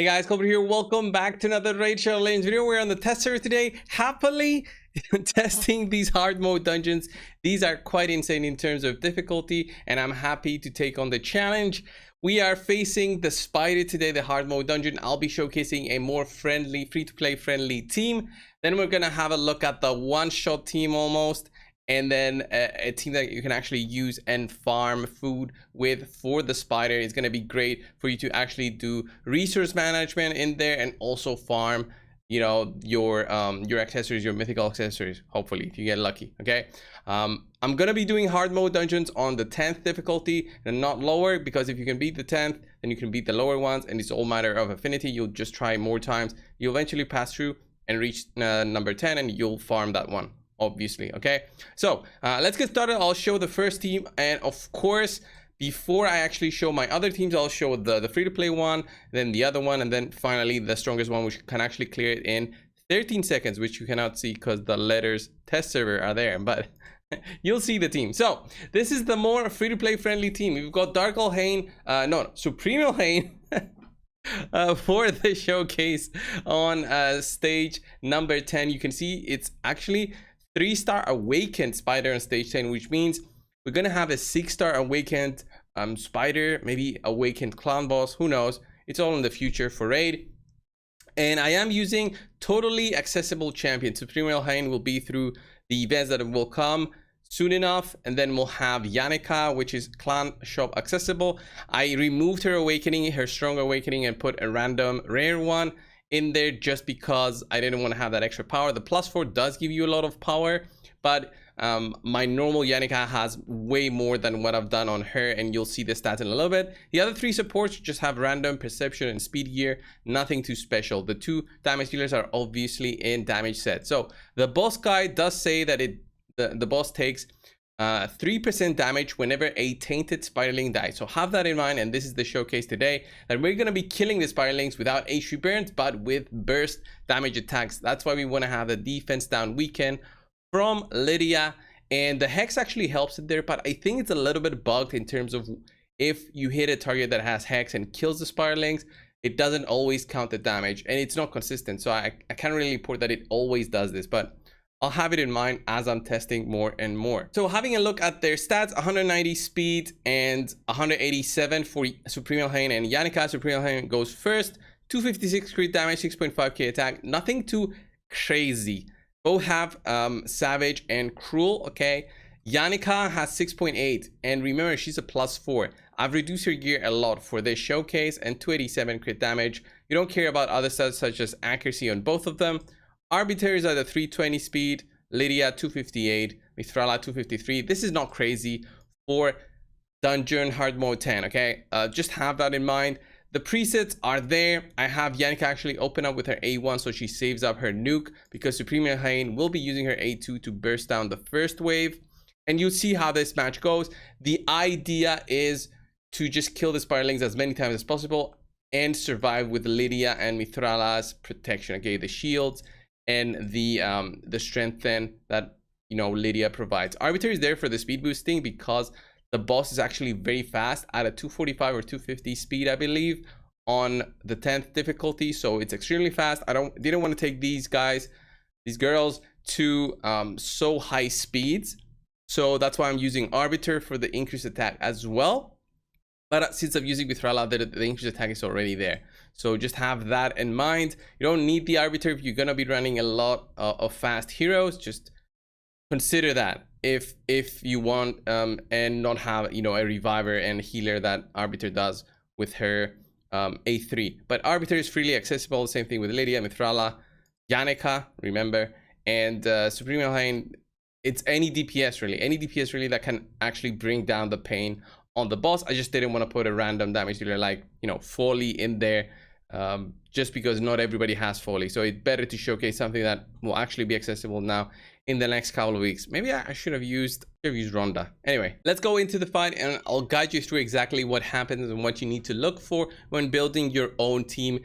Hey guys, Coldbrew here. Welcome back to another Raid Shadow Legends video. We're on the test server today, happily testing these hard mode dungeons. These are quite insane in terms of difficulty, and I'm happy to take on the challenge. We are facing the spider today, the hard mode dungeon. I'll be showcasing a more friendly, free-to-play friendly team. Then we're gonna have a look at the one-shot team almost, and then a team that you can actually use and farm food with for the spider. Is going to be great for you to actually do resource management in there and also farm, you know, your accessories, your mythical accessories, hopefully, if you get lucky. Okay, I'm gonna be doing hard mode dungeons on the 10th difficulty and not lower, because if you can beat the 10th, then you can beat the lower ones, and it's all matter of affinity. You'll just try more times, you'll eventually pass through and reach number 10, and you'll farm that one, obviously. Okay, so let's get started. I'll show the first team, and of course, before I actually show my other teams, I'll show the free-to-play one, then the other one, and then finally the strongest one, which can actually clear it in 13 seconds, which you cannot see because the letters test server are there, but you'll see the team. So this is the more free-to-play friendly team. We've got Dark Hane, Supreme Hane for the showcase on stage number 10. You can see it's actually 3-star awakened spider on stage 10, which means we're gonna have a 6-star awakened spider, maybe awakened clown boss, who knows. It's all in the future for raid. And I am using totally accessible champion. Supreme Hane will be through the events that will come soon enough, and then we'll have Yannicka, which is clan shop accessible. I removed her awakening, her strong awakening, and put a random rare one in there just because I didn't want to have that extra power. The +4 does give you a lot of power, but my normal Yannicka has way more than what I've done on her, and you'll see the stats in a little bit. The other 3 supports just have random perception and speed gear, nothing too special. The 2 damage dealers are obviously in damage set. So the boss guide does say that the boss takes 3% damage whenever a tainted spiderling dies. So have that in mind, and this is the showcase today, that we're going to be killing the spiderlings without HP burns, but with burst damage attacks. That's why we want to have the defense down weekend from Lydia, and the hex actually helps it there, but I think it's a little bit bugged in terms of if you hit a target that has hex and kills the spiderlings, it doesn't always count the damage, and it's not consistent. So I can't really report that it always does this, but I'll have it in mind as I'm testing more and more. So having a look at their stats, 190 speed and 187 for Supreme Hane and Yannicka. Supreme Hane goes first, 256 crit damage, 6.5k attack, nothing too crazy. Both have Savage and Cruel. Okay, Yannicka has 6.8, and remember, she's a +4. I've reduced her gear a lot for this showcase, and 287 crit damage. You don't care about other stats such as accuracy on both of them. Arbiters are the 320 speed, Lydia 258, Mithrala 253. This is not crazy for dungeon hard mode 10. Okay, just have that in mind. The presets are there. I have Yannicka actually open up with her A1, so she saves up her nuke, because Supreme Hane will be using her A2 to burst down the first wave. And you'll see how this match goes. The idea is to just kill the spiderlings as many times as possible and survive with Lydia and Mithrala's protection. Okay, the shields and the strength then that, you know, Lydia provides. Arbiter is there for the speed boosting because the boss is actually very fast at a 245 or 250 speed, I believe, on the 10th difficulty. So it's extremely fast. Didn't want to take these girls to so high speeds. So that's why I'm using Arbiter for the increased attack as well. But since I'm using Mithrala, the increased attack is already there. So just have that in mind. You don't need the Arbiter if you're going to be running a lot of fast heroes. Just consider that if you want, and not have, you know, a reviver and healer that Arbiter does with her A3. But Arbiter is freely accessible. Same thing with Lydia, Mithrala, Yannicka, remember, and Supreme Hane. It's any DPS really that can actually bring down the pain on the boss. I just didn't want to put a random damage dealer like, you know, Foley in there, just because not everybody has Foley. So it's better to showcase something that will actually be accessible now in the next couple of weeks. Maybe I should have used Rhonda. Anyway, let's go into the fight, and I'll guide you through exactly what happens and what you need to look for when building your own team,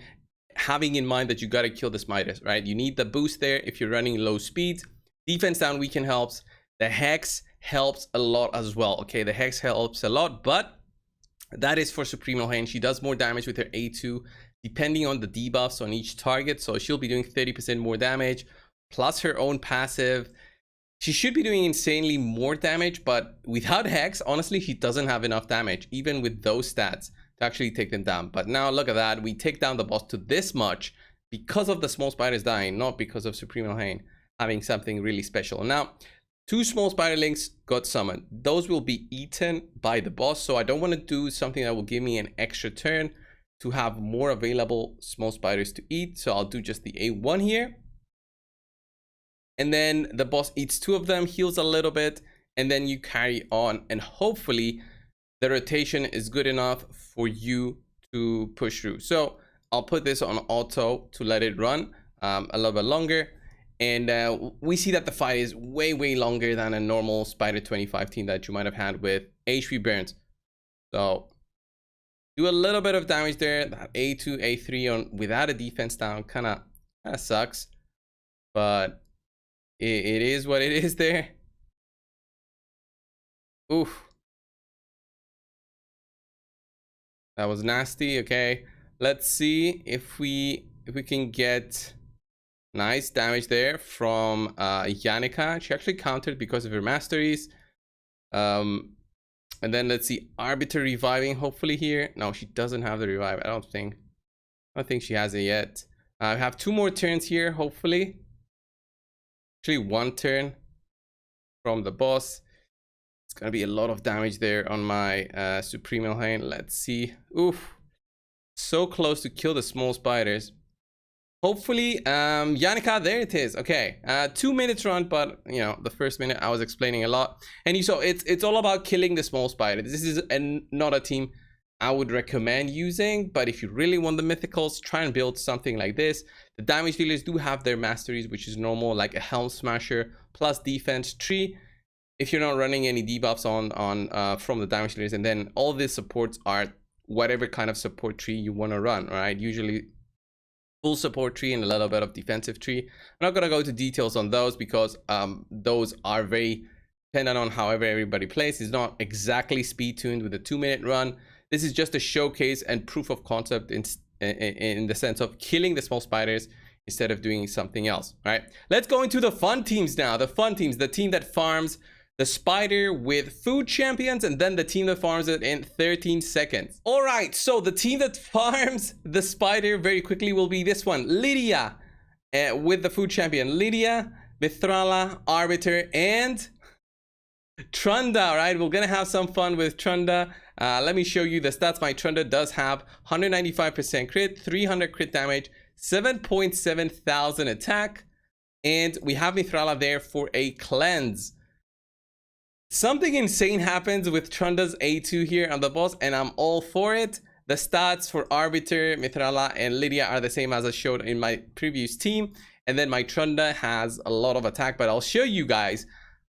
having in mind that you got to kill the spiders, right? You need the boost there if you're running low speeds. Defense down weekend helps. The hex helps a lot as well. Okay, the hex helps a lot, but that is for Supreme Hane. She does more damage with her A2 depending on the debuffs on each target. So she'll be doing 30% more damage, plus her own passive. She should be doing insanely more damage, but without Hex, honestly, she doesn't have enough damage, even with those stats, to actually take them down. But now look at that. We take down the boss to this much because of the small spiders dying, not because of Supreme Elhain having something really special. Now, 2 small spiderlings got summoned. Those will be eaten by the boss, so I don't want to do something that will give me an extra turn to have more available small spiders to eat. So I'll do just the A1 here. And then the boss eats 2 of them, heals a little bit, and then you carry on. And hopefully the rotation is good enough for you to push through. So I'll put this on auto to let it run a little bit longer. And we see that the fight is way longer than a normal Spider 25 team that you might have had with HP burns. So do a little bit of damage there. That A2, A3 on without a defense down kind of sucks, but it is what it is there. Oof, that was nasty. Okay, let's see if we can get nice damage there from Yannicka. She actually countered because of her masteries. And then let's see Arbiter reviving hopefully here. No, she doesn't have the revive. I don't think she has it yet. I have 2 more turns here hopefully. Actually 1 turn from the boss. It's gonna be a lot of damage there on my Supreme Elhain. Let's see. Oof, so close to kill the small spiders. Hopefully, Yannicka, there it is. Okay, 2 minutes run, but you know, the first minute I was explaining a lot. And you saw it's all about killing the small spider. This is not a team I would recommend using, but if you really want the mythicals, try and build something like this. The damage dealers do have their masteries, which is normal, like a Helm Smasher plus defense 3. If you're not running any debuffs on from the damage dealers, and then all these supports are whatever kind of support tree you want to run, right? Usually full support tree and a little bit of defensive tree. I'm not gonna go into details on those because those are very dependent on however everybody plays. It's not exactly speed tuned with a 2-minute run. This is just a showcase and proof of concept in the sense of killing the small spiders instead of doing something else. All right, let's go into the fun teams now. The fun teams, the team that farms the spider with food champions, and then the team that farms it in 13 seconds. All right, so the team that farms the spider very quickly will be this one, Lydia, with the food champion. Lydia, Mithrala, Arbiter, and Trunda, right? We're gonna have some fun with Trunda. Let me show you the stats. My Trunda does have 195% crit, 300 crit damage, 7.7 thousand attack, and we have Mithrala there for a cleanse. Something insane happens with Trunda's A2 here on the boss, and I'm all for it. The stats for Arbiter, Mithrala, and Lydia are the same as I showed in my previous team. And then my Trunda has a lot of attack, but I'll show you guys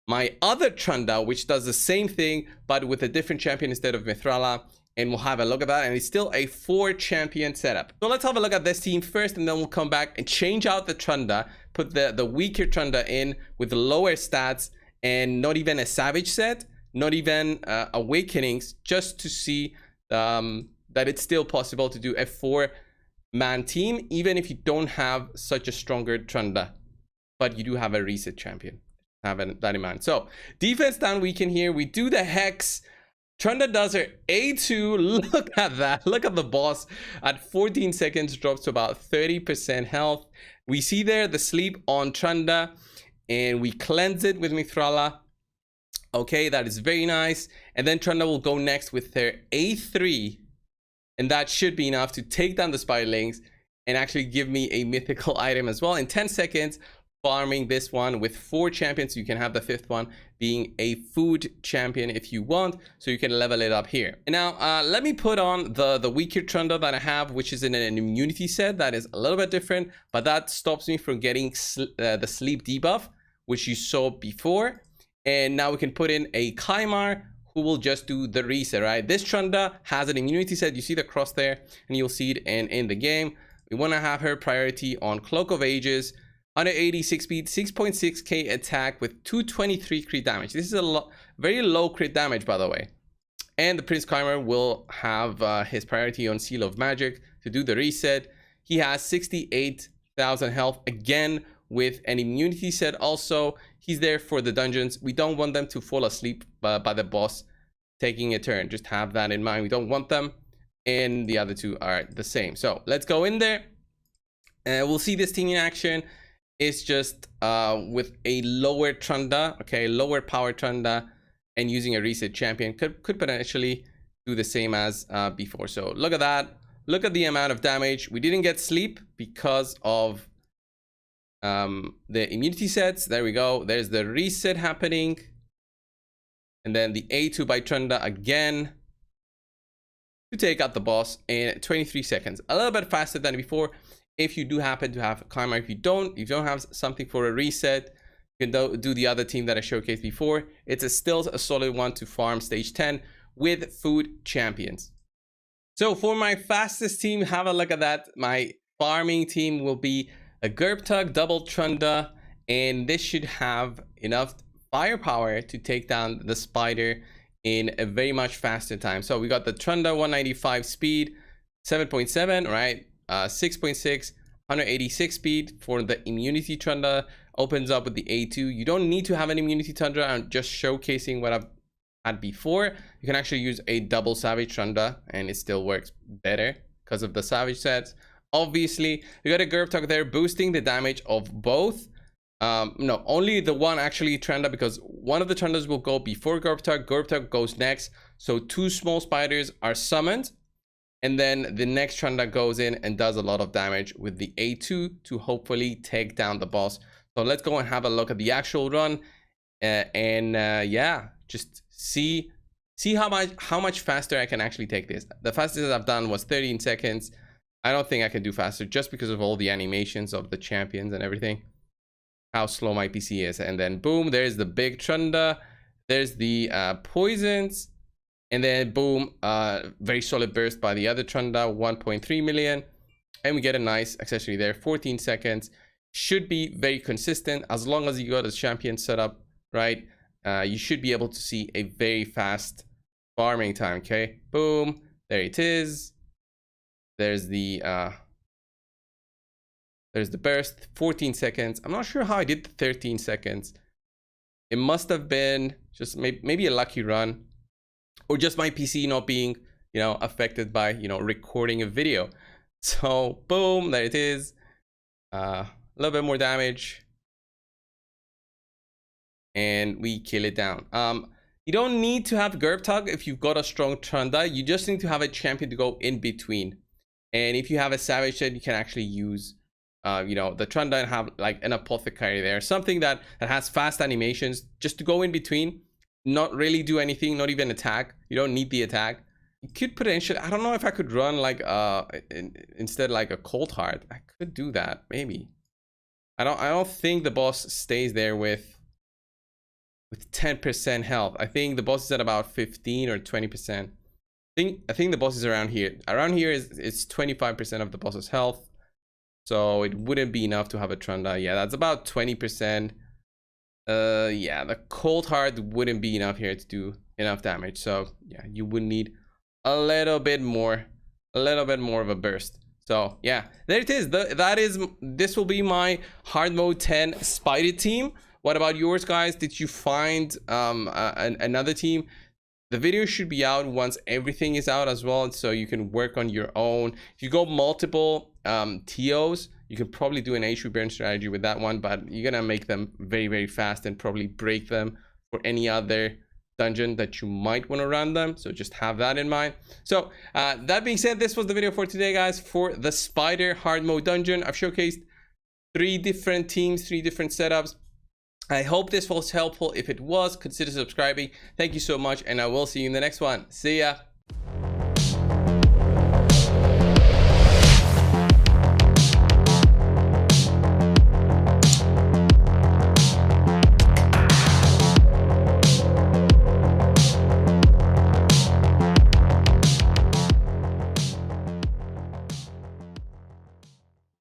my other Trunda, which does the same thing, but with a different champion instead of Mithrala. And we'll have a look at that, and it's still a 4-champion setup. So let's have a look at this team first, and then we'll come back and change out the Trunda, put the weaker Trunda in with the lower stats, and not even a Savage set, not even Awakenings, just to see that it's still possible to do a 4-man team, even if you don't have such a stronger Trunda, but you do have a reset champion. Have that in mind. So defense down weaken here. We do the Hex. Trunda does her A2. Look at that. Look at the boss at 14 seconds, drops to about 30% health. We see there the sleep on Trunda, and we cleanse it with Mithrala. Okay, that is very nice. And then Trunda will go next with her A3, and that should be enough to take down the spiderlings and actually give me a mythical item as well in 10 seconds. Farming this one with 4 champions. You can have the 5th one being a food champion if you want, so you can level it up here. And now let me put on the weaker Trunda that I have, which is in an immunity set that is a little bit different, but that stops me from getting the sleep debuff, which you saw before. And now we can put in a Kaimar who will just do the reset, right? This Trunda has an immunity set. You see the cross there, and you'll see it in the game. We want to have her priority on Cloak of Ages, 186 speed, 6.6k attack with 223 crit damage. This is a very low crit damage, by the way. And the Prince Kaimar will have his priority on Seal of Magic to do the reset. He has 68,000 health, again with an immunity set. Also, he's there for the dungeons. We don't want them to fall asleep by the boss taking a turn. Just have that in mind. We don't want them. And the other two are the same. So let's go in there. We'll see this team in action. It's just with a lower Trunda, okay, lower power Trunda, and using a reset champion could potentially do the same as before. So look at that. Look at the amount of damage. We didn't get sleep because of the immunity sets. There we go. There's the reset happening. And then the A2 by Trunda again to take out the boss in 23 seconds. A little bit faster than before. If you do happen to have a climber, if you don't have something for a reset, you can do the other team that I showcased before. It's still a solid one to farm stage 10 with food champions. So for my fastest team, have a look at that. My farming team will be a Gerbtug, double Trunda, and this should have enough firepower to take down the spider in a very much faster time. So we got the Trunda 195 speed, 7.7, right? 6.6, 186 speed for the immunity Trunda. Opens up with the A2. You don't need to have an immunity Trunda. I'm just showcasing what I've had before. You can actually use a double savage Trunda and it still works better because of the savage sets. Obviously, you got a Gerbtug there boosting the damage of both. No, only the one actually Trunda, because one of the Trundas will go before Gerbtug. Gerbtug goes next. So two small spiders are summoned. And then the next Trunda goes in and does a lot of damage with the A2 to hopefully take down the boss. So let's go and have a look at the actual run. Yeah, just see how much faster I can actually take this. The fastest I've done was 13 seconds. I don't think I can do faster just because of all the animations of the champions and everything. How slow my PC is. And then boom, there's the big Trunda. There's the poisons. And then boom, very solid burst by the other Trunda, 1.3 million. And we get a nice accessory there, 14 seconds. Should be very consistent as long as you got a champion set up, right? You should be able to see a very fast farming time, okay? Boom, there it is. There's the burst, 14 seconds. I'm not sure how I did the 13 seconds. It must have been just maybe a lucky run, or just my PC not being, affected by, recording a video. So boom, there it is. A little bit more damage. And we kill it down. You don't need to have Gerbtug if you've got a strong Trunda. You just need to have a champion to go in between. And if you have a savage set, you can actually use the Trunda and have like an apothecary there. Something that has fast animations just to go in between. Not really do anything, not even attack. You don't need the attack. You could potentially, I don't know if I could run like instead like a cold heart. I could do that, maybe. I don't think the boss stays there with 10% health. I think the boss is at about 15 or 20%. I think the boss is around here. Around here it's 25% of the boss's health. So it wouldn't be enough to have a Trunda. Yeah, that's about 20%. Yeah, the cold heart wouldn't be enough here to do enough damage. So yeah, you would need a little bit more of a burst. So yeah, there it is. This will be my hard mode 10 spider team. What about yours, guys? Did you find another team? The video should be out once everything is out as well, so you can work on your own. If you go multiple TOs, you could probably do an HP burn strategy with that one, but you're gonna make them very, very fast and probably break them for any other dungeon that you might want to run them. So just have that in mind. So that being said, this was the video for today, guys, for the spider hard mode dungeon. I've showcased 3 different teams, 3 different setups. I hope this was helpful. If it was, consider subscribing. Thank you so much, and I will see you in the next one. See ya.